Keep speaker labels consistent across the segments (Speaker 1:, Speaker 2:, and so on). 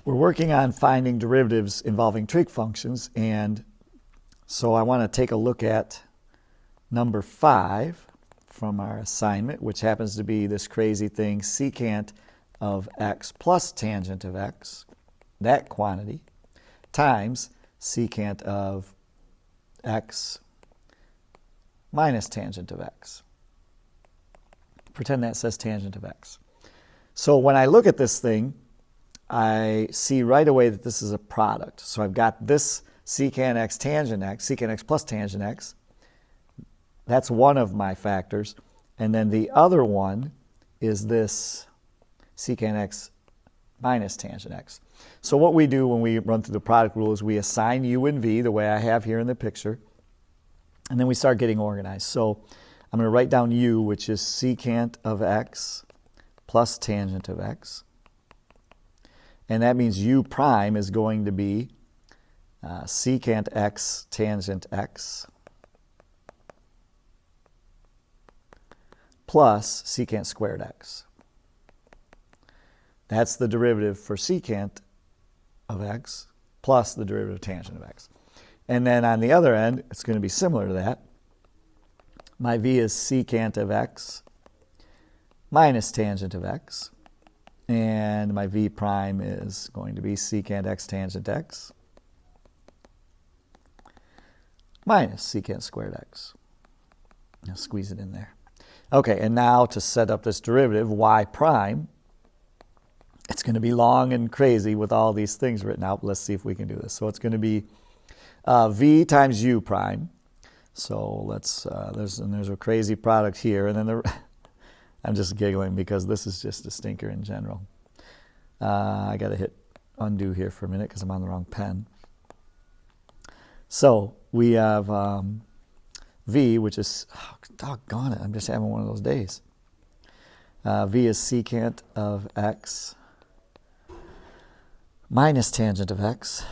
Speaker 1: We're working on finding derivatives involving trig functions, and so I want to take a look at number 5 from our assignment, which happens to be this crazy thing, secant of x plus tangent of x, that quantity, times secant of x minus tangent of x. Pretend that says tangent of x. So when I look at this thing, I see right away that this is a product. So I've got this secant x tangent x, secant x plus tangent x. That's one of my factors. And then the other one is this secant x minus tangent x. So what we do when we run through the product rule is we assign u and v the way I have here in the picture. And then we start getting organized. So I'm going to write down u, which is secant of x plus tangent of x. And that means u prime is going to be secant x tangent x plus secant squared x. That's the derivative for secant of x plus the derivative of tangent of x. And then on the other end, it's going to be similar to that. My v is secant of x minus tangent of x. And my v prime is going to be secant x tangent x minus secant squared x. I'll squeeze it in there. Okay, and now to set up this derivative, y prime, it's going to be long and crazy with all these things written out. Let's see if we can do this. So it's going to be v times u prime. So let's, there's a crazy product here, and then I'm just giggling because this is just a stinker in general. I got to hit undo here for a minute because I'm on the wrong pen. So we have v, which is, oh, doggone it, I'm just having one of those days. V is secant of x minus tangent of x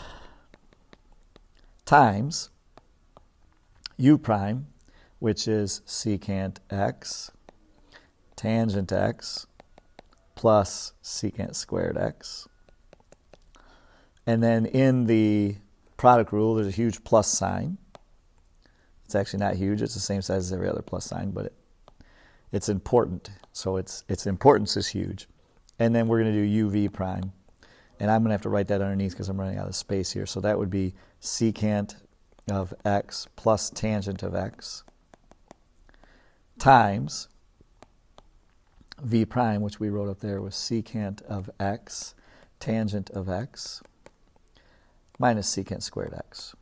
Speaker 1: times u prime, which is secant x tangent x plus secant squared x. And then in the product rule, there's a huge plus sign. It's actually not huge. It's the same size as every other plus sign, but it's important. So its importance is huge. And then we're going to do uv prime. And I'm going to have to write that underneath because I'm running out of space here. So that would be secant of x plus tangent of x times v prime, which we wrote up there, was secant of x tangent of x minus secant squared x.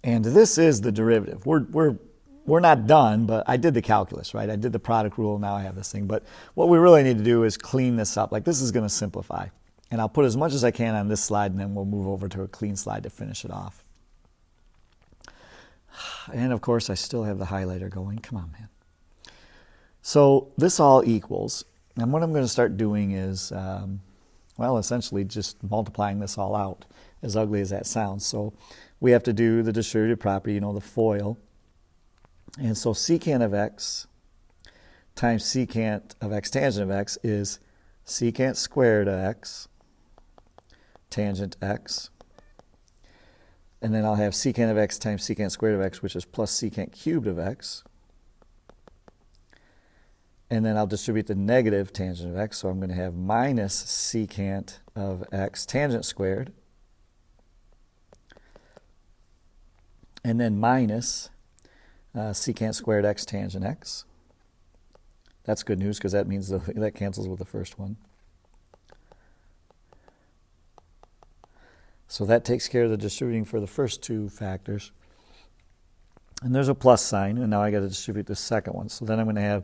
Speaker 1: And this is the derivative. We're not done, but I did the calculus, right? I did the product rule, now I have this thing. But what we really need to do is clean this up. Like, this is going to simplify. And I'll put as much as I can on this slide, and then we'll move over to a clean slide to finish it off. And of course, I still have the highlighter going. Come on, man. So this all equals, and what I'm going to start doing is, well, essentially just multiplying this all out, as ugly as that sounds. So we have to do the distributive property, you know, the FOIL. And so secant of x times secant of x tangent of x is secant squared of x tangent x. And then I'll have secant of x times secant squared of x, which is plus secant cubed of x. And then I'll distribute the negative tangent of x, so I'm going to have minus secant of x tangent squared. And then minus secant squared x tangent x. That's good news because that means that cancels with the first one. So that takes care of the distributing for the first two factors. And there's a plus sign, and now I got to distribute the second one. So then I'm going to have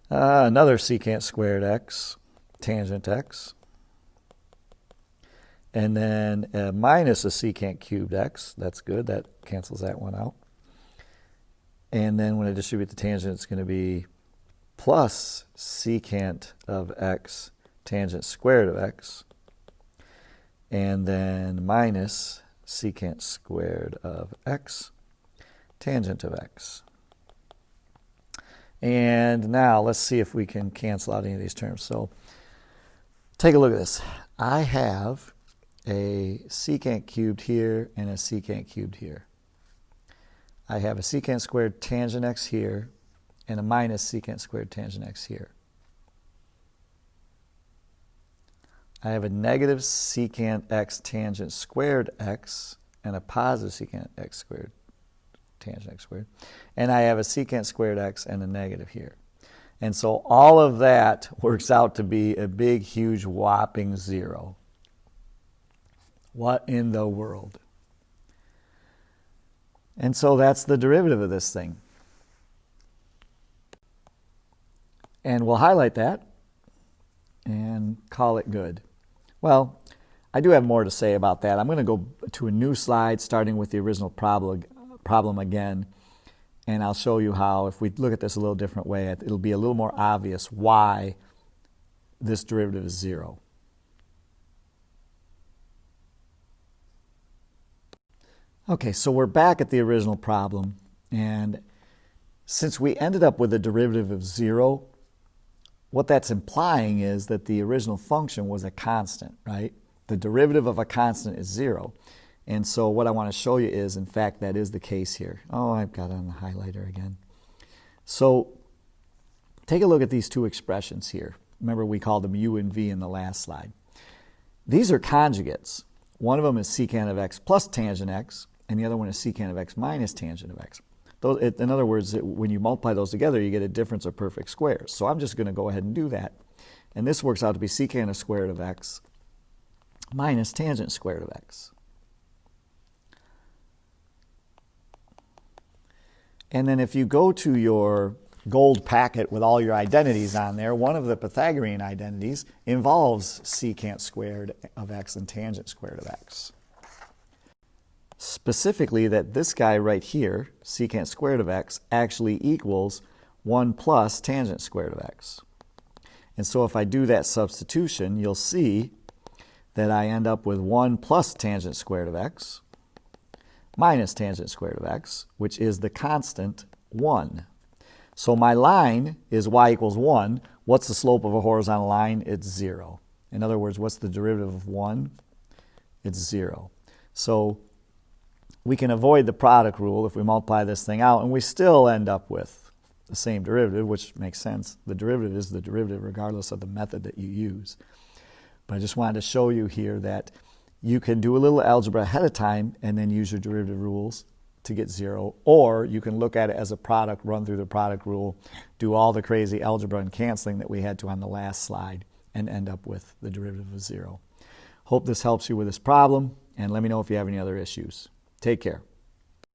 Speaker 1: another secant squared x tangent x. And then minus a secant cubed x. That's good. That cancels that one out. And then when I distribute the tangent, it's going to be plus secant of x tangent squared of x. And then minus secant squared of x tangent of x. And now let's see if we can cancel out any of these terms. So take a look at this. I have a secant cubed here and a secant cubed here. I have a secant squared tangent x here and a minus secant squared tangent x here. I have a negative secant x tangent squared x and a positive secant x squared tangent x squared. And I have a secant squared x and a negative here. And so all of that works out to be a big, huge, whopping 0. What in the world? And so that's the derivative of this thing. And we'll highlight that and call it good. Well, I do have more to say about that. I'm going to go to a new slide starting with the original problem again. And I'll show you how, if we look at this a little different way, it'll be a little more obvious why this derivative is 0. Okay, so we're back at the original problem. And since we ended up with a derivative of 0, what that's implying is that the original function was a constant, right? The derivative of a constant is 0. And so what I want to show you is, in fact, that is the case here. Oh, I've got it on the highlighter again. So take a look at these two expressions here. Remember, we called them u and v in the last slide. These are conjugates. One of them is secant of x plus tangent x, and the other one is secant of x minus tangent of x. In other words, when you multiply those together, you get a difference of perfect squares. So I'm just going to go ahead and do that. And this works out to be secant squared of x minus tangent squared of x. And then if you go to your gold packet with all your identities on there, one of the Pythagorean identities involves secant squared of x and tangent squared of x. Specifically, that this guy right here, secant squared of x, actually equals 1 plus tangent squared of x. And so if I do that substitution, you'll see that I end up with 1 plus tangent squared of x minus tangent squared of x, which is the constant 1. So my line is y equals 1. What's the slope of a horizontal line? It's 0. In other words, what's the derivative of 1? It's 0. So we can avoid the product rule if we multiply this thing out, and we still end up with the same derivative, which makes sense. The derivative is the derivative regardless of the method that you use. But I just wanted to show you here that you can do a little algebra ahead of time and then use your derivative rules to get 0, or you can look at it as a product, run through the product rule, do all the crazy algebra and canceling that we had to on the last slide, and end up with the derivative of 0. Hope this helps you with this problem, and let me know if you have any other issues. Take care.